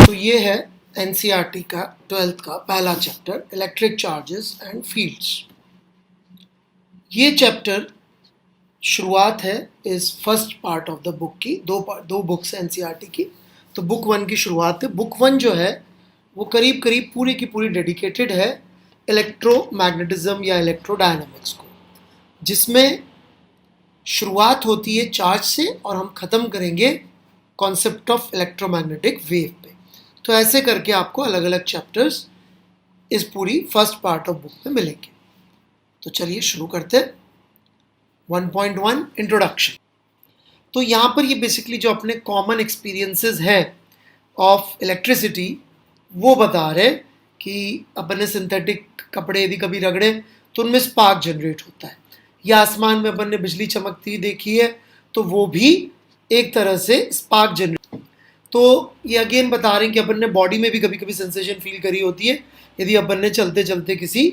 तो ये है एनसीईआरटी का 12th का पहला chapter electric charges and fields. ये चैप्टर शुरुआत है इस first part of the book की। दो बुक्स हैं एनसीईआरटी की, तो बुक 1 की शुरुआत है। बुक 1 जो है वो करीब करीब पूरी की पूरी डेडिकेटेड है इलेक्ट्रोमैग्नेटिज्म या इलेक्ट्रोडायनामिक्स को, जिसमें शुरुआत होती है चार्ज से और हम ख़त्म करेंगे कॉन्सेप्ट ऑफ इलेक्ट्रोमैग्नेटिक वेव पे। तो ऐसे करके आपको अलग अलग चैप्टर्स इस पूरी फर्स्ट पार्ट ऑफ बुक में मिलेंगे। तो चलिए शुरू करते हैं। 1.1 इंट्रोडक्शन। तो यहाँ पर ये बेसिकली जो अपने कॉमन एक्सपीरियंसेस हैं ऑफ इलेक्ट्रिसिटी वो बता रहे कि अपने सिंथेटिक कपड़े यदि कभी रगड़े तो उनमें स्पार्क जनरेट होता है, या आसमान में अपन ने बिजली चमकती हुई देखी है तो वो भी एक तरह से स्पार्क जनरेट। तो ये अगेन बता रहे हैं कि अपन ने बॉडी में भी कभी कभी सेंसेशन फील करी होती है यदि अपन ने चलते चलते किसी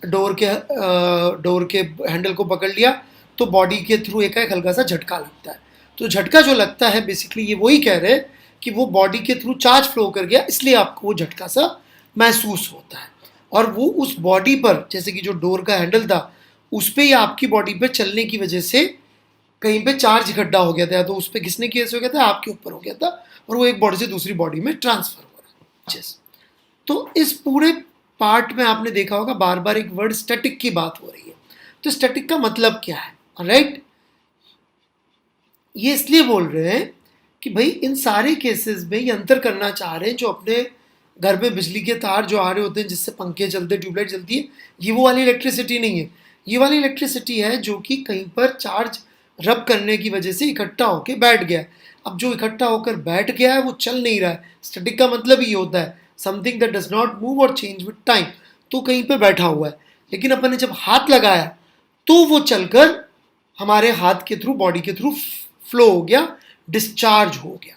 डोर के हैंडल को पकड़ लिया तो बॉडी के थ्रू एक हल्का सा झटका लगता है। तो झटका जो लगता है बेसिकली ये वही कह रहे हैं कि वो बॉडी के थ्रू चार्ज फ्लो कर गया, इसलिए आपको वो झटका सा महसूस होता है। और वो उस बॉडी पर, जैसे कि जो डोर का हैंडल था उस पर या आपकी बॉडी पर चलने की वजह से कहीं पे चार्ज इकट्ठा हो गया था, तो उस पर घिसने की वजह हो गया था, आपके ऊपर हो गया था और वो एक बॉडी से दूसरी बॉडी में ट्रांसफर हो रहा है। तो इस पूरे पार्ट में आपने देखा होगा बार बार एक वर्ड स्टैटिक की बात हो रही है। तो स्टैटिक का मतलब क्या है, राइट? ये इसलिए बोल रहे हैं कि भाई इन सारे केसेस में ये अंतर करना चाह रहे हैं, जो अपने घर में बिजली के तार जो आ रहे होते हैं जिससे पंखे चलते, ट्यूबलाइट चलती है, ये वो वाली इलेक्ट्रिसिटी नहीं है। ये वाली इलेक्ट्रिसिटी है जो कि कहीं पर चार्ज रब करने की वजह से इकट्ठा होकर बैठ गया है। अब जो इकट्ठा होकर बैठ गया है वो चल नहीं रहा है। स्टैटिक का मतलब ही होता है something that does not move और चेंज विद टाइम। तो कहीं पे बैठा हुआ है, लेकिन अपन ने जब हाथ लगाया तो वो चलकर हमारे हाथ के थ्रू, बॉडी के थ्रू फ्लो हो गया, डिस्चार्ज हो गया।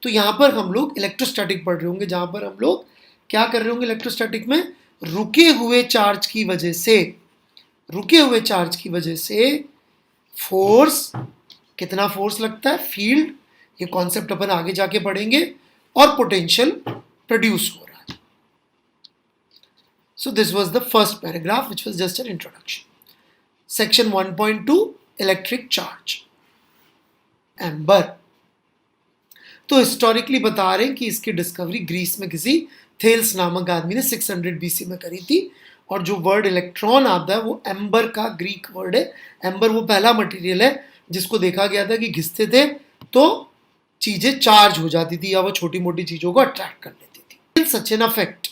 तो यहाँ पर हम लोग इलेक्ट्रोस्टैटिक पढ़ रहे होंगे, जहाँ पर हम लोग क्या कर रहे होंगे इलेक्ट्रोस्टैटिक में, रुके हुए चार्ज की वजह से फोर्स, कितना फोर्स लगता है, फील्ड, ये कॉन्सेप्ट अपन आगे जाके पढ़ेंगे, और पोटेंशियल प्रोड्यूस हो रहा है। So this was the first paragraph which was just an introduction. Section 1.2 electric charge, amber. तो हिस्टोरिकली बता रहे हैं कि इसकी डिस्कवरी ग्रीस में किसी थेल्स नामक आदमी ने 600 BC में करी थी। और जो वर्ड इलेक्ट्रॉन आता है वो एम्बर का ग्रीक वर्ड है। एम्बर वो पहला मटेरियल है जिसको देखा गया था कि घिसते थे तो चीजें चार्ज हो जाती थी या वो छोटी मोटी चीजों को अट्रैक्ट कर लेती थी। Such an effect.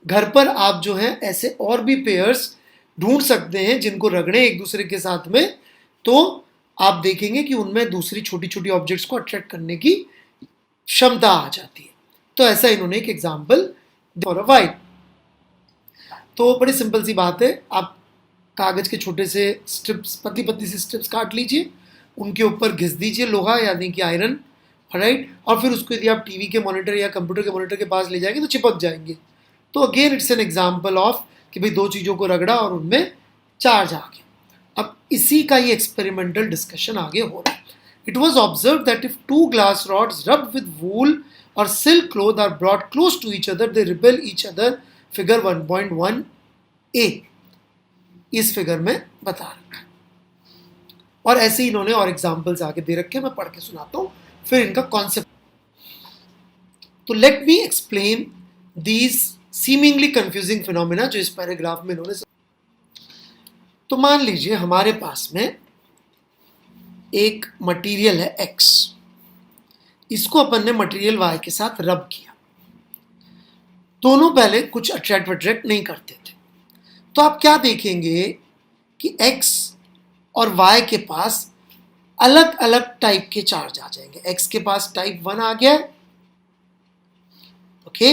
घर पर आप जो है ऐसे और भी पेयर्स ढूंढ सकते हैं जिनको रगड़े एक दूसरे के साथ में, तो आप देखेंगे कि उनमें दूसरी छोटी छोटी ऑब्जेक्ट्स को अट्रैक्ट करने की क्षमता आ जाती है। तो ऐसा इन्होंने एक एग्जाम्पल फॉर अ वाइफ। तो बड़ी सिंपल सी बात है, आप कागज के छोटे से स्ट्रिप्स, पतली पतली सी स्ट्रिप्स काट लीजिए, उनके ऊपर घिस दीजिए लोहा यानी कि आयरन, राइट, और फिर उसको यदि आप टीवी के मॉनिटर या कंप्यूटर के मॉनिटर के पास ले जाएंगे तो चिपक जाएंगे। तो again it's an example of कि भाई दो चीज़ों को रगड़ा और उनमें चार्ज आ गया। अब इसी का ये एक्सपेरिमेंटल डिस्कशन आगे हो रहा है। It was observe that if two glass rods rubbed with wool और silk cloth are brought close to each other they repel each other. Figure 1.1a इस फिगर में बता रखा है। और ऐसे ही इन्होंने और एग्जाम्पल्स आगे दे रखे हैं, मैं पढ़ के सुनाता हूं फिर इनका कॉन्सेप्ट। तो let me explain these seemingly confusing phenomena जो इस पैराग्राफ में इन्होंने। तो मान लीजिए हमारे पास में एक मटेरियल है X, इसको अपन ने मटेरियल Y के साथ रब किया। दोनों पहले कुछ अट्रैक्ट नहीं करते थे। तो आप क्या देखेंगे कि X और Y के पास अलग अलग टाइप के चार्ज आ जाएंगे। X के पास टाइप 1 आ गया, ओके,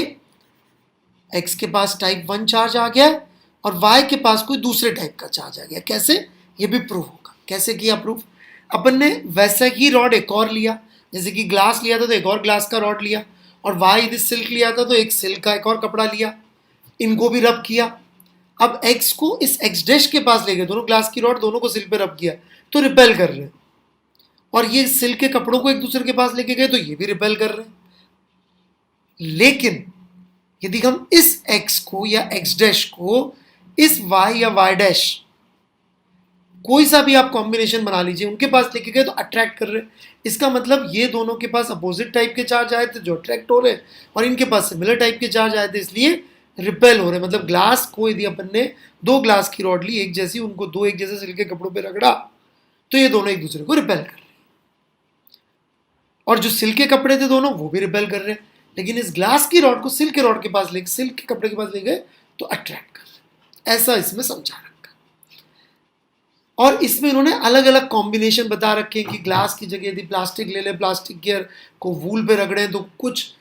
X के पास टाइप 1 चार्ज आ गया और Y के पास कोई दूसरे टाइप का चार्ज आ गया। कैसे, ये भी प्रूव होगा। कैसे किया प्रूफ? अपन ने वैसा ही रॉड एक और लिया, जैसे कि ग्लास लिया था तो एक और ग्लास का रॉड लिया, और Y यदि सिल्क लिया था तो एक सिल्क का एक और कपड़ा लिया, इनको भी रब किया। अब X को इस X डैश के पास ले गए, दोनों ग्लास की रॉड दोनों को सिल्क पे रब किया तो रिपेल कर रहे हैं, और ये सिल्क के कपड़ों को एक दूसरे के पास लेके गए तो ये भी रिपेल कर रहे हैं। लेकिन यदि हम इस x को या x डैश को इस y या y डैश कोई सा भी आप कॉम्बिनेशन बना लीजिए उनके पास लेके गए तो अट्रैक्ट कर रहे हैं। इसका मतलब ये दोनों के पास अपोजिट टाइप के चार्ज आए थे जो अट्रैक्ट हो रहे हैं और इनके पास सिमिलर टाइप के चार्ज आए थे इसलिए रिपेल हो रहे हैं। मतलब ग्लास को यदि अपन ने दो ग्लास की रॉड ली एक जैसी, उनको दो एक जैसे सिल्क के कपड़ों पे रगड़ा तो ये दोनों एक दूसरे को रिपेल कर रहे हैं। और जो सिल्क के कपड़े थे दोनों वो भी रिपेल कर रहे हैं, लेकिन इस ग्लास की रॉड को सिल्क के रॉड के पास ले सिल्क के कपड़े के पास ले गए तो अट्रैक्ट कर रहे हैं। ऐसा इसमें समझा रखा। और इसमें इन्होंने अलग अलग कॉम्बिनेशन बता रखे हैं कि ग्लास की जगह यदि प्लास्टिक ले ले, प्लास्टिक गियर को वूल पे रगड़े तो कुछ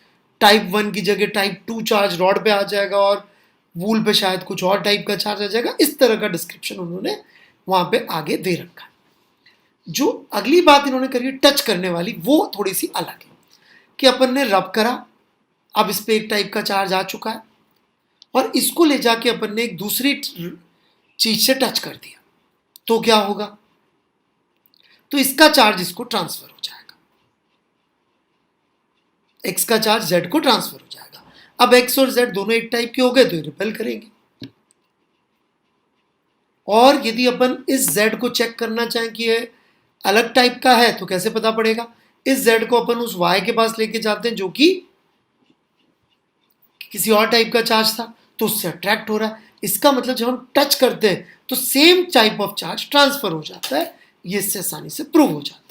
टाइप 1 की जगह टाइप 2 चार्ज रॉड पे आ जाएगा और वूल पे शायद कुछ और टाइप का चार्ज आ जाएगा। इस तरह का डिस्क्रिप्शन उन्होंने वहां पे आगे दे रखा है। जो अगली बात इन्होंने करी टच करने वाली वो थोड़ी सी अलग है कि अपन ने रब करा, अब इस पे एक टाइप का चार्ज आ चुका है और इसको ले जाके अपन ने एक दूसरी चीज से टच कर दिया तो क्या होगा, तो इसका चार्ज इसको ट्रांसफर हो जाएगा, x का चार्ज z को ट्रांसफर हो जाएगा। अब x और z दोनों एक टाइप के हो गए तो रिपेल करेंगे। और यदि अपन इस z को चेक करना चाहें कि ये अलग टाइप का है तो कैसे पता पड़ेगा, इस z को अपन उस y के पास लेके जाते हैं जो कि किसी और टाइप का चार्ज था तो उससे अट्रैक्ट हो रहा है। इसका मतलब जब हम टच करते हैं तो same type of charge transfer हो जाता है। ये इससे आसानी से प्रूव हो जाता है।